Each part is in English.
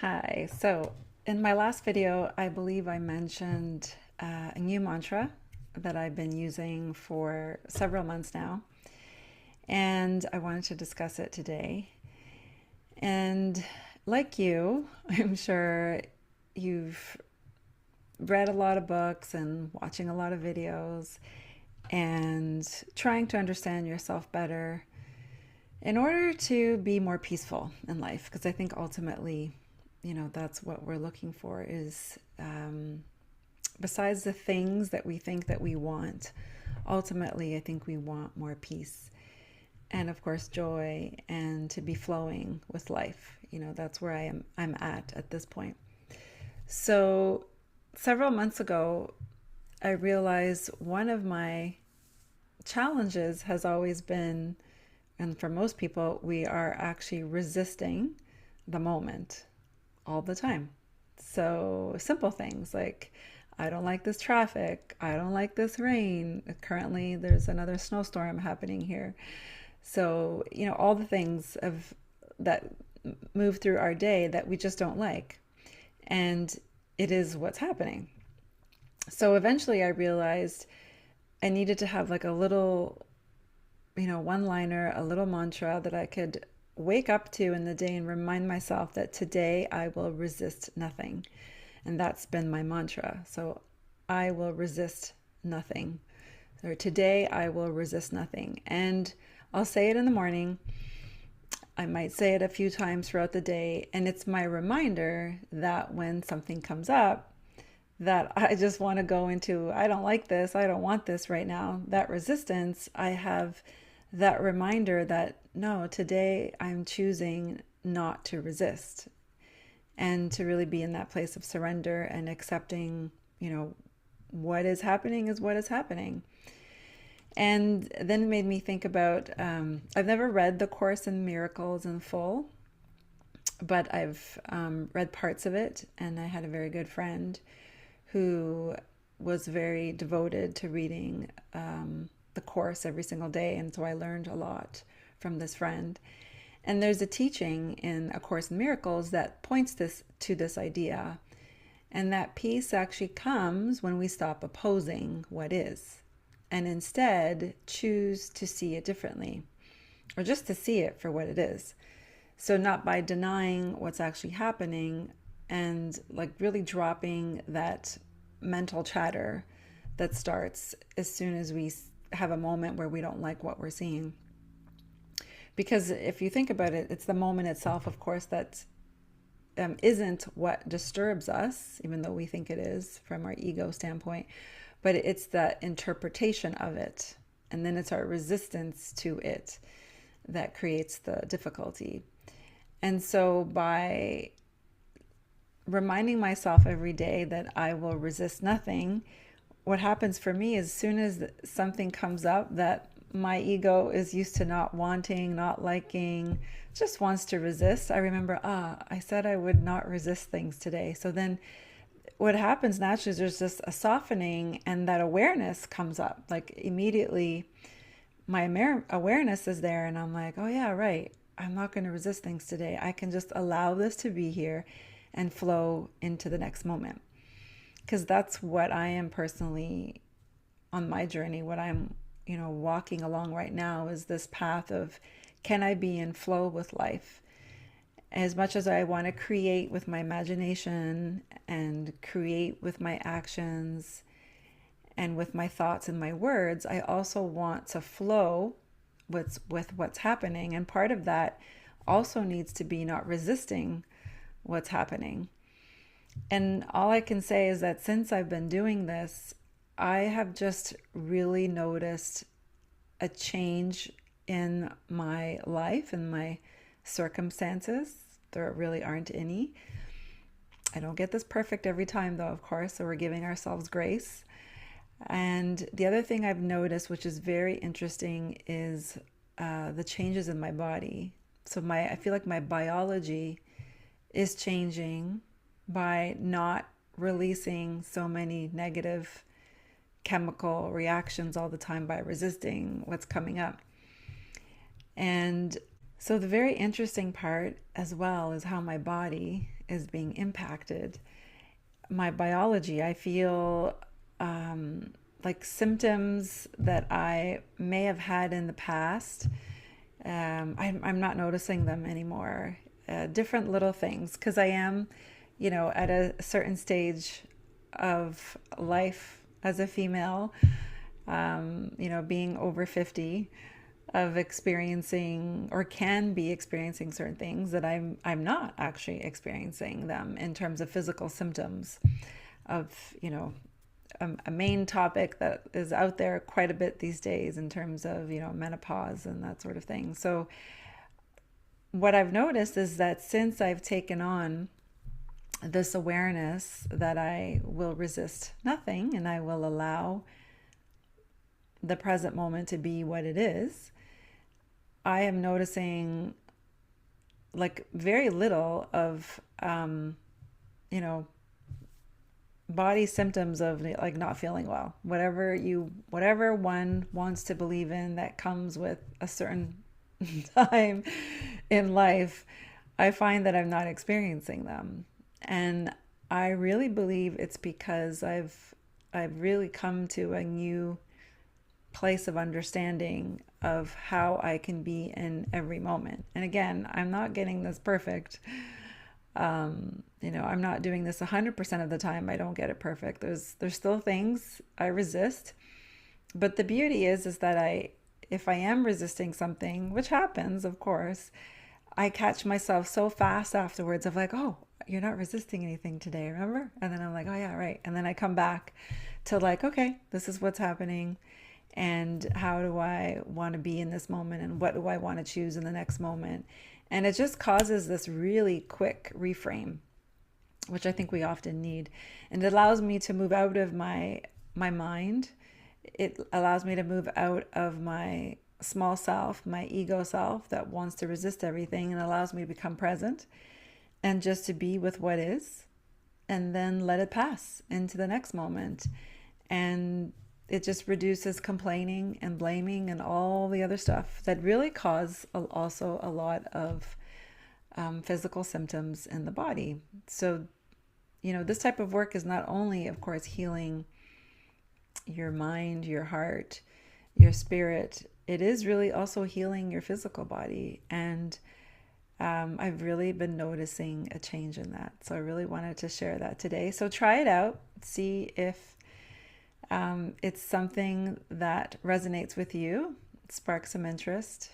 Hi. So, in my last video, I believe I mentioned a new mantra that I've been using for several months now, and I wanted to discuss it today. And like you, I'm sure you've read a lot of books and watching a lot of videos and trying to understand yourself better in order to be more peaceful in life. Because I think ultimately, that's what we're looking for is besides the things that we think that we want, ultimately, I think we want more peace and of course joy and to be flowing with life. That's where I'm at this point. So several months ago, I realized one of my challenges has always been, and for most people, we are actually resisting the moment all the time. So simple things like, I don't like this traffic. I don't like this rain. Currently, there's another snowstorm happening here. So, all the things of that move through our day that we just don't like. And it is what's happening. So eventually I realized I needed to have like a little, one liner, a little mantra that I could wake up to in the day and remind myself that today I will resist nothing. And that's been my mantra. So I will resist nothing. Or today I will resist nothing. And I'll say it in the morning. I might say it a few times throughout the day. And it's my reminder that when something comes up, that I just want to go into, I don't like this, I don't want this right now, that resistance, I have that reminder that no, today I'm choosing not to resist and to really be in that place of surrender and accepting, what is happening is what is happening. And then it made me think about I've never read the Course in Miracles in full, but I've read parts of it, and I had a very good friend who was very devoted to reading the Course every single day, and so I learned a lot from this friend. And there's a teaching in A Course in Miracles that points this idea, and that peace actually comes when we stop opposing what is and instead choose to see it differently, or just to see it for what it is. So not by denying what's actually happening and like really dropping that mental chatter that starts as soon as we have a moment where we don't like what we're seeing. Because if you think about it, it's the moment itself, of course, that isn't what disturbs us, even though we think it is from our ego standpoint, but it's the interpretation of it. And then it's our resistance to it that creates the difficulty. And so by reminding myself every day that I will resist nothing, what happens for me is as soon as something comes up that my ego is used to not wanting, not liking, just wants to resist, I remember, I said I would not resist things today. So then what happens naturally is there's just a softening, and that awareness comes up. Like immediately my awareness is there, and I'm like, oh yeah, right. I'm not going to resist things today. I can just allow this to be here and flow into the next moment. Because that's what I am personally on my journey. What I'm, walking along right now is this path of, can I be in flow with life? As much as I want to create with my imagination and create with my actions and with my thoughts and my words, I also want to flow with what's happening. And part of that also needs to be not resisting what's happening. And all I can say is that since I've been doing this, I have just really noticed a change in my life and my circumstances. There really aren't any. I don't get this perfect every time, though, of course, so we're giving ourselves grace. And the other thing I've noticed, which is very interesting, is the changes in my body. So I feel like my biology is changing by not releasing so many negative chemical reactions all the time, by resisting what's coming up. And So the very interesting part as well is how my body is being impacted. My biology, I feel like symptoms that I may have had in the past. I'm not noticing them anymore. Different little things, because I am, at a certain stage of life as a female, being over 50, of experiencing or can be experiencing certain things that I'm not actually experiencing them in terms of physical symptoms of, a main topic that is out there quite a bit these days in terms of, menopause and that sort of thing. So what I've noticed is that since I've taken on this awareness that I will resist nothing and I will allow the present moment to be what it is, I am noticing like very little of, body symptoms of like not feeling well. Whatever one wants to believe in that comes with a certain time in life, I find that I'm not experiencing them. And I really believe it's because I've really come to a new place of understanding of how I can be in every moment. And again, I'm not getting this perfect. I'm not doing this 100% of the time. I don't get it perfect. There's still things I resist. But the beauty is that if I am resisting something, which happens, of course, I catch myself so fast afterwards of like, oh, you're not resisting anything today, remember? And then I'm like, oh yeah, right. And then I come back to like, okay, this is what's happening. And how do I want to be in this moment? And what do I want to choose in the next moment? And it just causes this really quick reframe, which I think we often need. And it allows me to move out of my mind. It allows me to move out of my small self, my ego self that wants to resist everything, and allows me to become present and just to be with what is, and then let it pass into the next moment. And it just reduces complaining and blaming and all the other stuff that really cause also a lot of physical symptoms in the body. So, this type of work is not only, of course, healing your mind, your heart, your spirit. It is really also healing your physical body. And I've really been noticing a change in that. So I really wanted to share that today. So try it out. See if it's something that resonates with you, sparks some interest.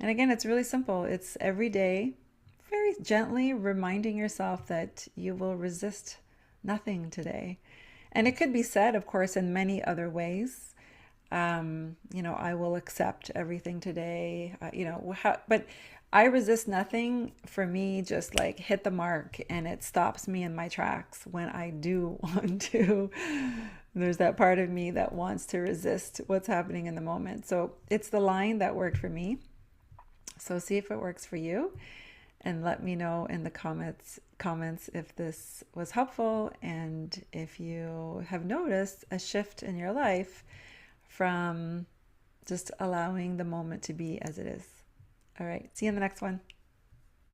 And again, it's really simple. It's every day, very gently reminding yourself that you will resist nothing today. And it could be said, of course, in many other ways. I will accept everything today, but I resist nothing for me just like hit the mark, and it stops me in my tracks when I do want to. There's that part of me that wants to resist what's happening in the moment. So it's the line that worked for me. So see if it works for you, and let me know in the comments if this was helpful and if you have noticed a shift in your life from just allowing the moment to be as it is. All right, see you in the next one.